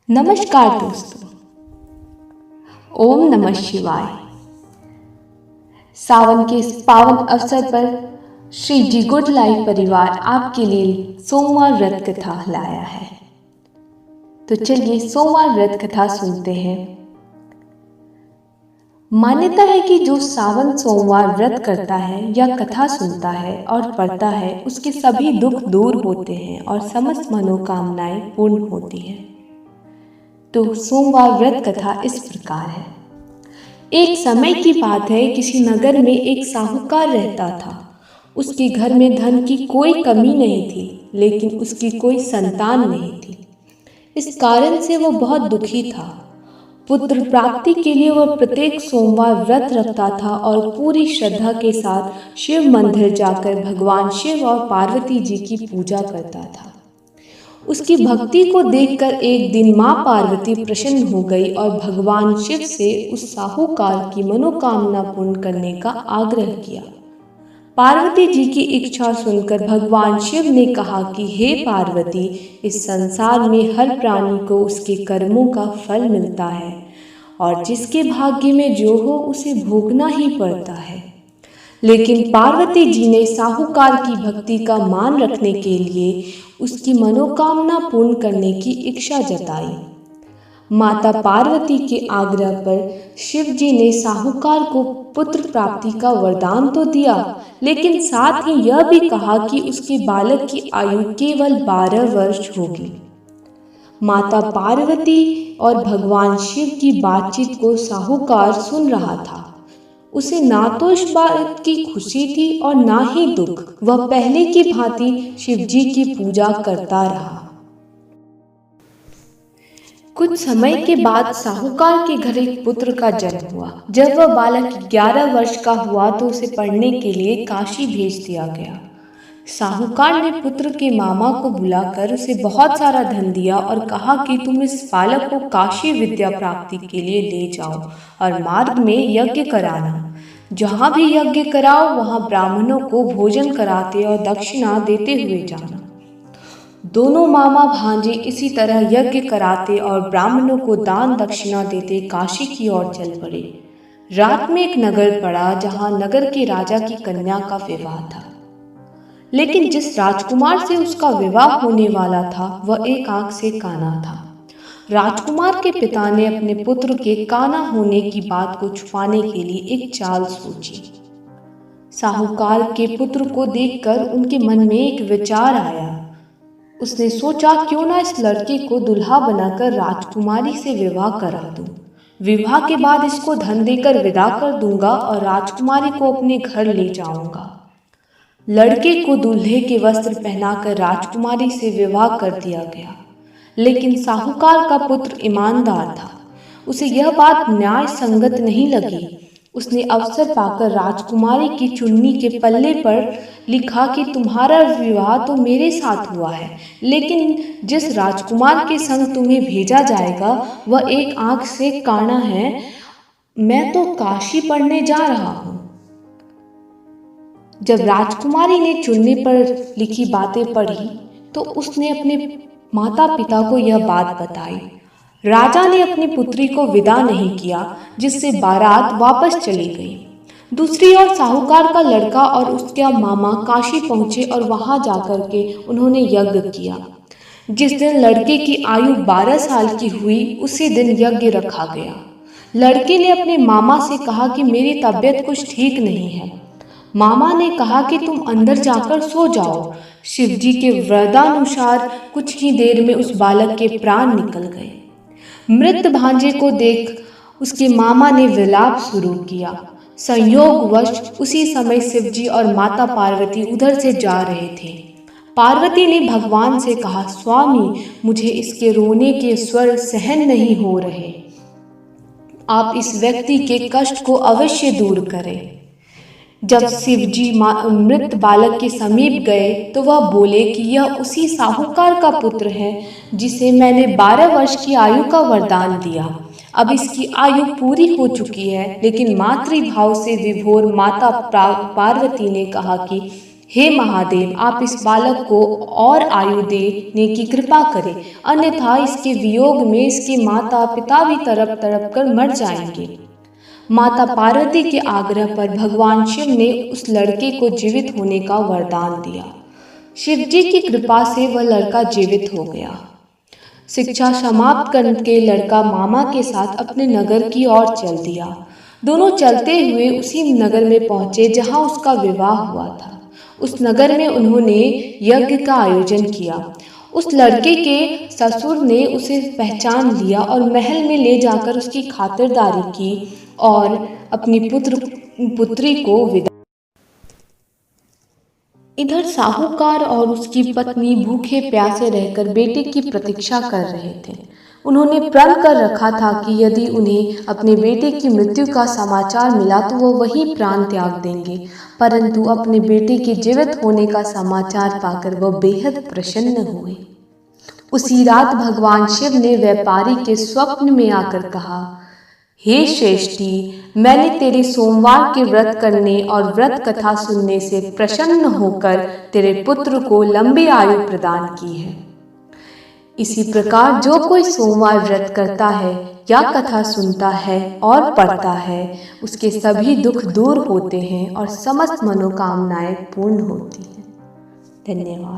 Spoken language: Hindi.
नमस्कार दोस्तों। ओम नमः शिवाय। सावन के इस पावन अवसर पर श्री जी गुड लाइफ परिवार आपके लिए सोमवार व्रत कथा लाया है। तो चलिए सोमवार व्रत कथा सुनते हैं। मान्यता है कि जो सावन सोमवार व्रत करता है या कथा सुनता है और पढ़ता है, उसके सभी दुख दूर होते हैं और समस्त मनोकामनाएं पूर्ण होती हैं। तो सोमवार व्रत कथा इस प्रकार है। एक समय की बात है, किसी नगर में एक साहूकार रहता था। उसके घर में धन की कोई कमी नहीं थी, लेकिन उसकी कोई संतान नहीं थी। इस कारण से वो बहुत दुखी था। पुत्र प्राप्ति के लिए वह प्रत्येक सोमवार व्रत रखता था और पूरी श्रद्धा के साथ शिव मंदिर जाकर भगवान शिव और पार्वती जी की पूजा करता था। उसकी भक्ति को देखकर एक दिन माँ पार्वती प्रसन्न हो गई और भगवान शिव से उस साहूकार की मनोकामना पूर्ण करने का आग्रह किया। पार्वती जी की इच्छा सुनकर भगवान शिव ने कहा कि हे पार्वती, इस संसार में हर प्राणी को उसके कर्मों का फल मिलता है और जिसके भाग्य में जो हो उसे भोगना ही पड़ता है। लेकिन पार्वती जी ने साहूकार की भक्ति का मान रखने के लिए उसकी मनोकामना पूर्ण करने की इच्छा जताई। माता पार्वती के आग्रह पर शिव जी ने साहूकार को पुत्र प्राप्ति का वरदान तो दिया, लेकिन साथ ही यह भी कहा कि उसके बालक की आयु केवल 12 वर्ष होगी। माता पार्वती और भगवान शिव की बातचीत को साहूकार सुन रहा था। उसे ना तो इस बात की खुशी थी और ना ही दुख। वह पहले की भांति शिव जी की पूजा करता रहा। कुछ समय के बाद साहूकार के घर एक पुत्र का जन्म हुआ। जब वह बालक 11 वर्ष का हुआ तो उसे पढ़ने के लिए काशी भेज दिया गया। साहूकार ने पुत्र के मामा को बुलाकर उसे बहुत सारा धन दिया और कहा कि तुम इस बालक को काशी विद्या प्राप्ति के लिए ले जाओ और मार्ग में यज्ञ कराना। जहाँ भी यज्ञ कराओ वहाँ ब्राह्मणों को भोजन कराते और दक्षिणा देते हुए जाना। दोनों मामा भांजे इसी तरह यज्ञ कराते और ब्राह्मणों को दान दक्षिणा देते काशी की ओर चल पड़े। रात में एक नगर पड़ा जहाँ नगर के राजा की कन्या का विवाह था। लेकिन जिस राजकुमार से उसका विवाह होने वाला था वह एक आंख से काना था। राजकुमार के पिता ने अपने पुत्र के काना होने की बात को छुपाने के लिए एक चाल सोची। साहूकार के पुत्र को देखकर उनके मन में एक विचार आया। उसने सोचा, क्यों ना इस लड़के को दुल्हा बनाकर राजकुमारी से विवाह करा दूं। विवाह के बाद इसको धन देकर विदा कर दूंगा और राजकुमारी को अपने घर ले जाऊंगा। लड़के को दूल्हे के वस्त्र पहनाकर राजकुमारी से विवाह कर दिया गया। लेकिन साहूकार का पुत्र ईमानदार था। उसे यह बात न्याय संगत नहीं लगी। उसने अवसर पाकर राजकुमारी की चुन्नी के पल्ले पर लिखा कि तुम्हारा विवाह तो मेरे साथ हुआ है, लेकिन जिस राजकुमार के संग तुम्हें भेजा जाएगा वह एक आंख से काना है। मैं तो काशी पढ़ने जा रहा हूँ। जब राजकुमारी ने चुन्नी पर लिखी बातें पढ़ी तो उसने अपने माता पिता को यह बात बताई। राजा ने अपनी पुत्री को विदा नहीं किया, जिससे बारात वापस चली गई। दूसरी ओर साहूकार का लड़का और उसका मामा काशी पहुंचे और वहां जाकर के उन्होंने यज्ञ किया। जिस दिन लड़के की आयु 12 साल की हुई उसी दिन यज्ञ रखा गया। लड़के ने अपने मामा से कहा कि मेरी तबीयत कुछ ठीक नहीं है। मामा ने कहा कि तुम अंदर जाकर सो जाओ। शिवजी के वरदानुसार कुछ ही देर में उस बालक के प्राण निकल गए। मृत भांजे को देख उसके मामा ने विलाप शुरू किया। संयोगवश उसी समय शिवजी और माता पार्वती उधर से जा रहे थे। पार्वती ने भगवान से कहा, स्वामी, मुझे इसके रोने के स्वर सहन नहीं हो रहे। आप इस व्यक्ति के कष्ट को अवश्य दूर करें। जब शिवजी मृत बालक के समीप गए तो वह बोले कि यह उसी साहूकार का पुत्र है जिसे मैंने 12 वर्ष की आयु का वरदान दिया। अब इसकी आयु पूरी हो चुकी है। लेकिन मातृभाव से विभोर माता पार्वती ने कहा कि हे महादेव, आप इस बालक को और आयु देने की कृपा करें, अन्यथा इसके वियोग में इसके माता पिता भी तड़प तड़प कर मर जाएंगे। माता पार्वती के आग्रह पर भगवान शिव ने उस लड़के को जीवित होने का वरदान दिया। शिव जी की कृपा से वह लड़का जीवित हो गया। शिक्षा समाप्त करके लड़का मामा के साथ अपने नगर की ओर चल दिया। दोनों चलते हुए उसी नगर में पहुंचे जहां उसका विवाह हुआ था। उस नगर में उन्होंने यज्ञ का आयोजन किया। उस लड़के के ससुर ने उसे पहचान लिया और महल में ले जाकर उसकी खातिरदारी की और अपनी पुत्री को विदा। इधर साहूकार और उसकी पत्नी भूखे प्यासे रहकर बेटे की प्रतीक्षा कर रहे थे। उन्होंने प्रण कर रखा था कि यदि उन्हें अपने बेटे की मृत्यु का समाचार मिला तो वो वही प्राण त्याग देंगे, परंतु अपने बेटे के जीवित होने का समाचार पाकर वह बेहद प्रसन्न हुए। उसी रात भगवान शिव ने व्यापारी के स्वप्न में आकर कहा, हे श्रेष्ठी, मैंने तेरे सोमवार के व्रत करने और व्रत कथा सुनने से प्रसन्न होकर तेरे पुत्र को लंबी आयु प्रदान की है। इसी प्रकार जो कोई सोमवार व्रत करता है या कथा सुनता है और पढ़ता है, उसके सभी दुख दूर होते हैं और समस्त मनोकामनाएं पूर्ण होती हैं। धन्यवाद।